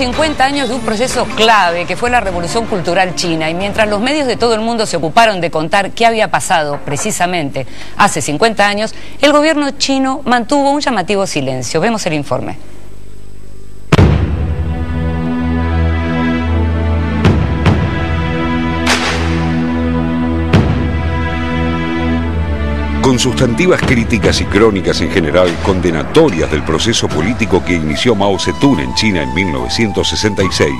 50 años de un proceso clave que fue la Revolución Cultural China, y mientras los medios de todo el mundo se ocuparon de contar qué había pasado precisamente hace 50 años, el gobierno chino mantuvo un llamativo silencio. Vemos el informe. Con sustantivas críticas y crónicas en general condenatorias del proceso político que inició Mao Zedong en China en 1966,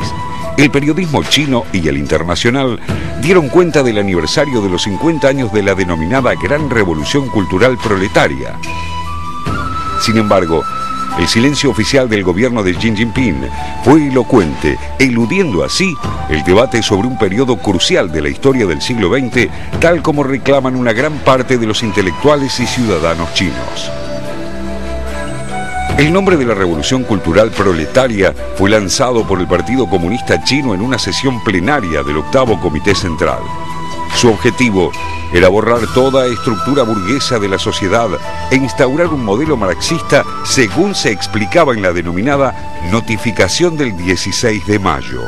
el periodismo chino y el internacional dieron cuenta del aniversario de los 50 años de la denominada Gran Revolución Cultural Proletaria. Sin embargo, el silencio oficial del gobierno de Xi Jinping fue elocuente, eludiendo así el debate sobre un periodo crucial de la historia del siglo XX, tal como reclaman una gran parte de los intelectuales y ciudadanos chinos. El nombre de la Revolución Cultural Proletaria fue lanzado por el Partido Comunista Chino en una sesión plenaria del 8º Comité Central. Su objetivo era borrar toda estructura burguesa de la sociedad e instaurar un modelo marxista según se explicaba en la denominada Notificación del 16 de mayo.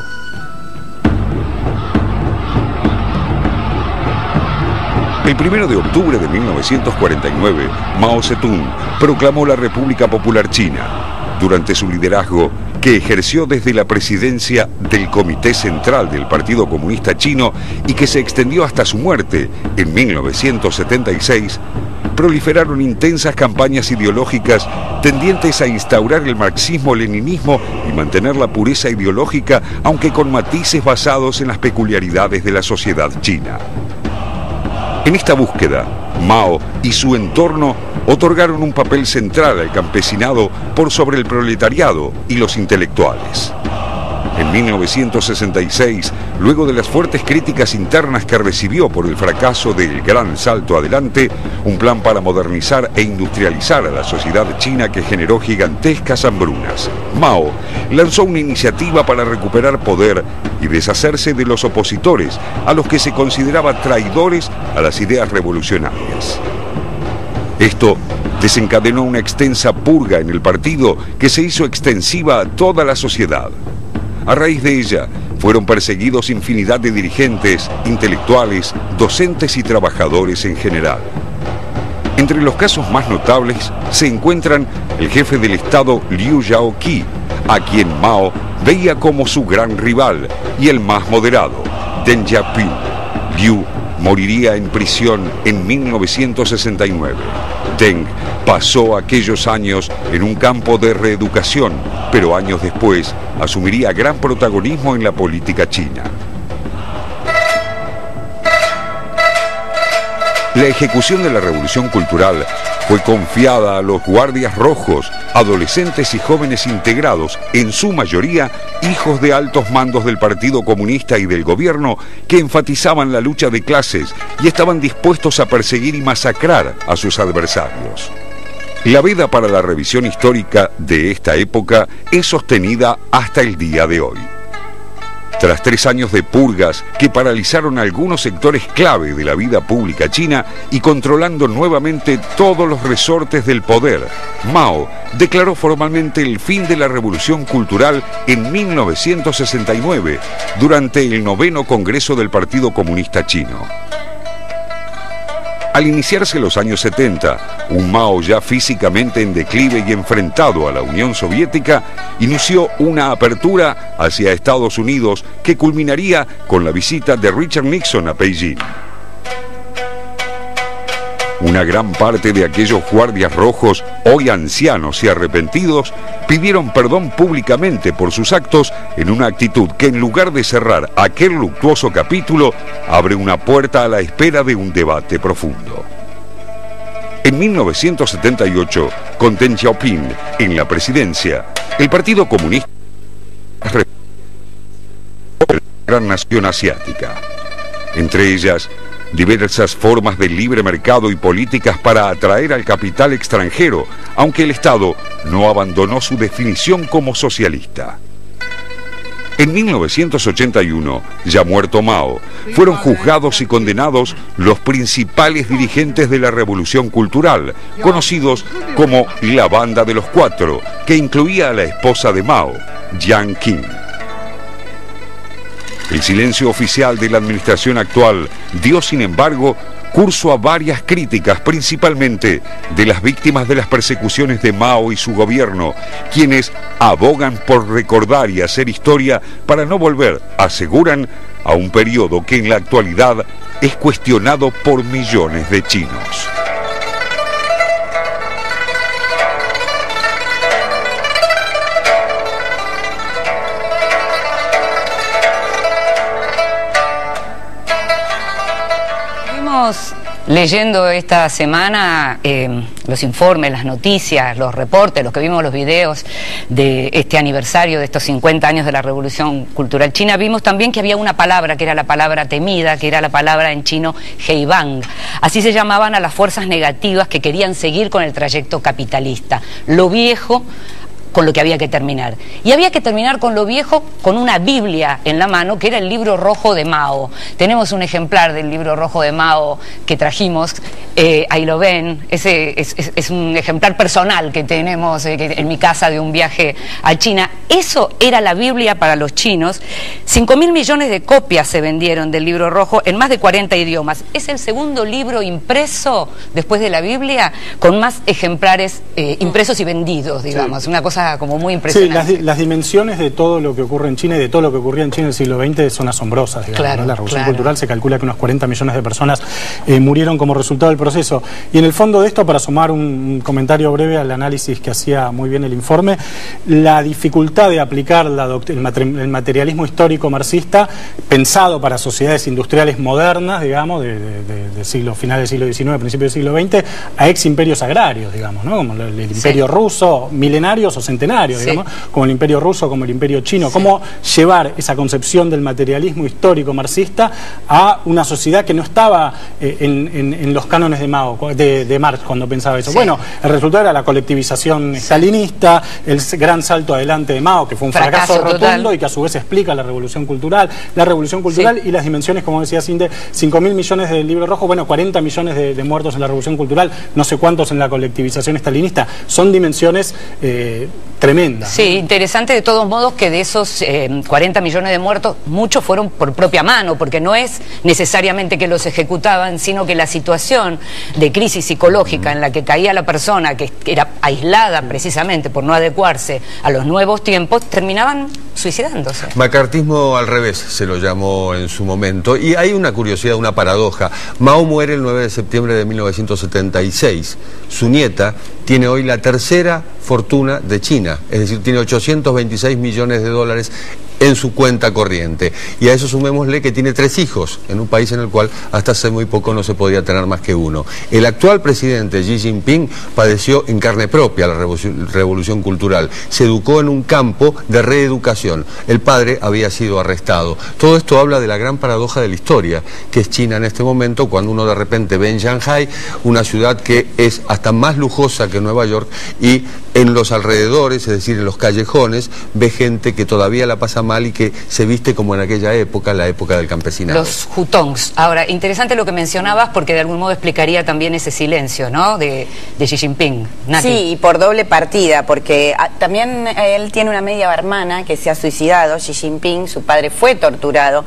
El 1 de octubre de 1949, Mao Zedong proclamó la República Popular China. Durante su liderazgo, que ejerció desde la presidencia del Comité Central del Partido Comunista Chino y que se extendió hasta su muerte en 1976, proliferaron intensas campañas ideológicas tendientes a instaurar el marxismo-leninismo y mantener la pureza ideológica, aunque con matices basados en las peculiaridades de la sociedad china. En esta búsqueda, Mao y su entorno otorgaron un papel central al campesinado por sobre el proletariado y los intelectuales. En 1966, luego de las fuertes críticas internas que recibió por el fracaso del Gran Salto Adelante, un plan para modernizar e industrializar a la sociedad china que generó gigantescas hambrunas, Mao lanzó una iniciativa para recuperar poder y deshacerse de los opositores, a los que se consideraba traidores a las ideas revolucionarias. Esto desencadenó una extensa purga en el partido que se hizo extensiva a toda la sociedad. A raíz de ella, fueron perseguidos infinidad de dirigentes, intelectuales, docentes y trabajadores en general. Entre los casos más notables se encuentran el jefe del Estado Liu Shaoqi, a quien Mao veía como su gran rival, y el más moderado, Deng Xiaoping. Liu moriría en prisión en 1969. Deng pasó aquellos años en un campo de reeducación, pero años después asumiría gran protagonismo en la política china. La ejecución de la Revolución Cultural fue confiada a los guardias rojos, adolescentes y jóvenes integrados, en su mayoría hijos de altos mandos del Partido Comunista y del gobierno, que enfatizaban la lucha de clases y estaban dispuestos a perseguir y masacrar a sus adversarios. La veda para la revisión histórica de esta época es sostenida hasta el día de hoy. Tras 3 años de purgas que paralizaron algunos sectores clave de la vida pública china y controlando nuevamente todos los resortes del poder, Mao declaró formalmente el fin de la Revolución Cultural en 1969, durante el 9º Congreso del Partido Comunista Chino. Al iniciarse los años 70, un Mao ya físicamente en declive y enfrentado a la Unión Soviética, inició una apertura hacia Estados Unidos que culminaría con la visita de Richard Nixon a Beijing. Una gran parte de aquellos guardias rojos, hoy ancianos y arrepentidos, pidieron perdón públicamente por sus actos en una actitud que, en lugar de cerrar aquel luctuoso capítulo, abre una puerta a la espera de un debate profundo. En 1978, con Deng Xiaoping en la presidencia, el Partido Comunista la gran nación asiática. Entre ellas, diversas formas de libre mercado y políticas para atraer al capital extranjero, aunque el Estado no abandonó su definición como socialista. En 1981, ya muerto Mao, fueron juzgados y condenados los principales dirigentes de la Revolución Cultural, conocidos como la Banda de los Cuatro, que incluía a la esposa de Mao, Jiang Qin. El silencio oficial de la administración actual dio, sin embargo, curso a varias críticas, principalmente de las víctimas de las persecuciones de Mao y su gobierno, quienes abogan por recordar y hacer historia para no volver, aseguran, a un periodo que en la actualidad es cuestionado por millones de chinos. Leyendo esta semana los informes, las noticias, los reportes, los que vimos los videos de este aniversario de estos 50 años de la Revolución Cultural China, vimos también que había una palabra que era la palabra temida, que era la palabra en chino Heibang. Así se llamaban a las fuerzas negativas que querían seguir con el trayecto capitalista. Lo viejo con lo que había que terminar. Y había que terminar con lo viejo con una Biblia en la mano, que era el libro rojo de Mao. Tenemos un ejemplar del libro rojo de Mao que trajimos, ahí lo ven, ese es un ejemplar personal que tenemos en mi casa de un viaje a China. Eso era la Biblia para los chinos. 5.000 millones de copias se vendieron del libro rojo en más de 40 idiomas. Es el segundo libro impreso, después de la Biblia, con más ejemplares impresos y vendidos, digamos, sí. Una cosa como muy impresionante. Sí, las dimensiones de todo lo que ocurre en China y de todo lo que ocurría en China en el siglo XX son asombrosas, digamos, claro, ¿no? La Revolución Cultural se calcula que unos 40 millones de personas murieron como resultado del proceso. Y en el fondo de esto, para sumar un comentario breve al análisis que hacía muy bien el informe, la dificultad de aplicar el materialismo histórico marxista, pensado para sociedades industriales modernas, digamos, de final del siglo XIX, principio del siglo XX, a ex imperios agrarios, digamos, ¿no? Como el imperio ruso, milenarios o centenarios, digamos, como el imperio ruso, como el imperio chino. Cómo llevar esa concepción del materialismo histórico marxista a una sociedad que no estaba en los cánones de Mao, de Marx, cuando pensaba eso. Bueno, el resultado era la colectivización stalinista, el gran salto adelante de Mao, que fue un fracaso rotundo total, y que a su vez explica la Revolución Cultural. La Revolución Cultural y las dimensiones, como decía Cinde, 5.000 millones del libro rojo, bueno, 40 millones de muertos en la Revolución Cultural, no sé cuántos en la colectivización stalinista. Son dimensiones tremenda. Sí, interesante de todos modos que de esos 40 millones de muertos, muchos fueron por propia mano, porque no es necesariamente que los ejecutaban, sino que la situación de crisis psicológica en la que caía la persona, que era aislada precisamente por no adecuarse a los nuevos tiempos, terminaban suicidándose. Macartismo al revés se lo llamó en su momento, y hay una curiosidad, una paradoja. Mao muere el 9 de septiembre de 1976. Su nieta tiene hoy la tercera fortuna de China, es decir, tiene 826 millones de dólares en su cuenta corriente. Y a eso sumémosle que tiene 3 hijos, en un país en el cual hasta hace muy poco no se podía tener más que uno. El actual presidente Xi Jinping padeció en carne propia la revolución cultural. Se educó en un campo de reeducación. El padre había sido arrestado. Todo esto habla de la gran paradoja de la historia, que es China en este momento, cuando uno de repente ve en Shanghái una ciudad que es hasta más lujosa que Nueva York, y en los alrededores, es decir, en los callejones, ve gente que todavía la pasa mal y que se viste como en aquella época, la época del campesinado. Los hutongs. Ahora, interesante lo que mencionabas, porque de algún modo explicaría también ese silencio, ¿no?, de Xi Jinping. Nati. Sí, y por doble partida, porque también él tiene una media hermana que se ha suicidado, Xi Jinping, su padre fue torturado,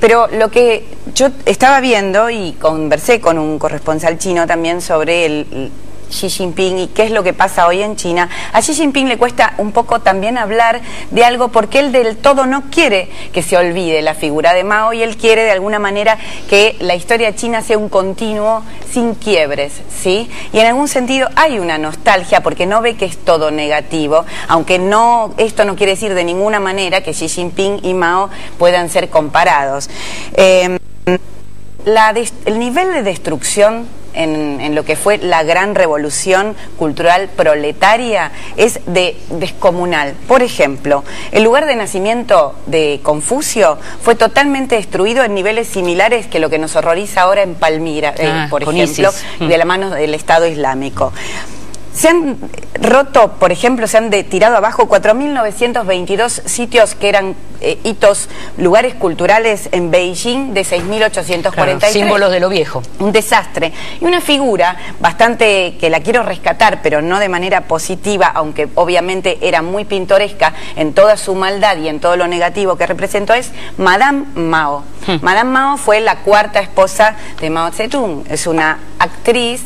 pero lo que yo estaba viendo, y conversé con un corresponsal chino también sobre el Xi Jinping y qué es lo que pasa hoy en China. A Xi Jinping le cuesta un poco también hablar de algo, porque él del todo no quiere que se olvide la figura de Mao, y él quiere de alguna manera que la historia china sea un continuo sin quiebres, ¿sí? Y en algún sentido hay una nostalgia, porque no ve que es todo negativo, aunque no, esto no quiere decir de ninguna manera que Xi Jinping y Mao puedan ser comparados. El nivel de destrucción en lo que fue la gran revolución cultural proletaria es descomunal. Por ejemplo, el lugar de nacimiento de Confucio fue totalmente destruido en niveles similares que lo que nos horroriza ahora en Palmira, por ejemplo, de la mano del Estado Islámico. Se han roto, por ejemplo, se han tirado abajo 4.922 sitios que eran hitos, lugares culturales en Beijing de 6.843. Claro, símbolos de lo viejo. Un desastre. Y una figura bastante, que la quiero rescatar, pero no de manera positiva, aunque obviamente era muy pintoresca en toda su maldad y en todo lo negativo que representó, es Madame Mao. Madame Mao fue la cuarta esposa de Mao Zedong. Es una actriz,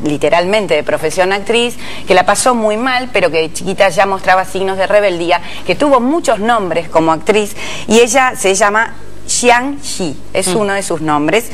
literalmente de profesión actriz, que la pasó muy mal, pero que de chiquita ya mostraba signos de rebeldía, que tuvo muchos nombres como actriz, y ella se llama Jiang Xi, es uno de sus nombres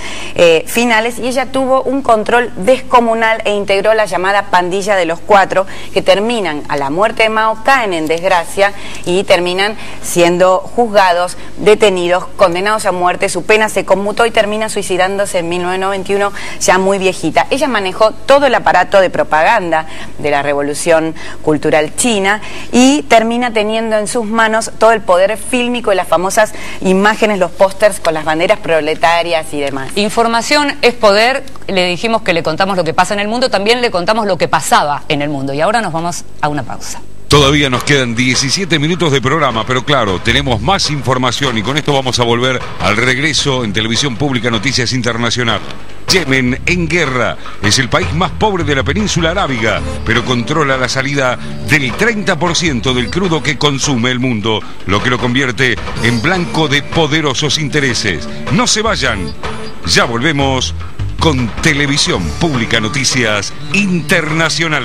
finales, y ella tuvo un control descomunal e integró la llamada pandilla de los cuatro, que terminan, a la muerte de Mao, caen en desgracia y terminan siendo juzgados, detenidos, condenados a muerte. Su pena se conmutó y termina suicidándose en 1991, ya muy viejita. Ella manejó todo el aparato de propaganda de la Revolución Cultural China y termina teniendo en sus manos todo el poder fílmico y las famosas imágenes, los pósters con las banderas proletarias y demás. Información es poder. Le dijimos que le contamos lo que pasa en el mundo, también le contamos lo que pasaba en el mundo. Y ahora nos vamos a una pausa. Todavía nos quedan 17 minutos de programa, pero claro, tenemos más información y con esto vamos a volver al regreso en Televisión Pública Noticias Internacional. Yemen en guerra, es el país más pobre de la península arábiga, pero controla la salida del 30% del crudo que consume el mundo, lo que lo convierte en blanco de poderosos intereses. No se vayan, ya volvemos con Televisión Pública Noticias Internacional.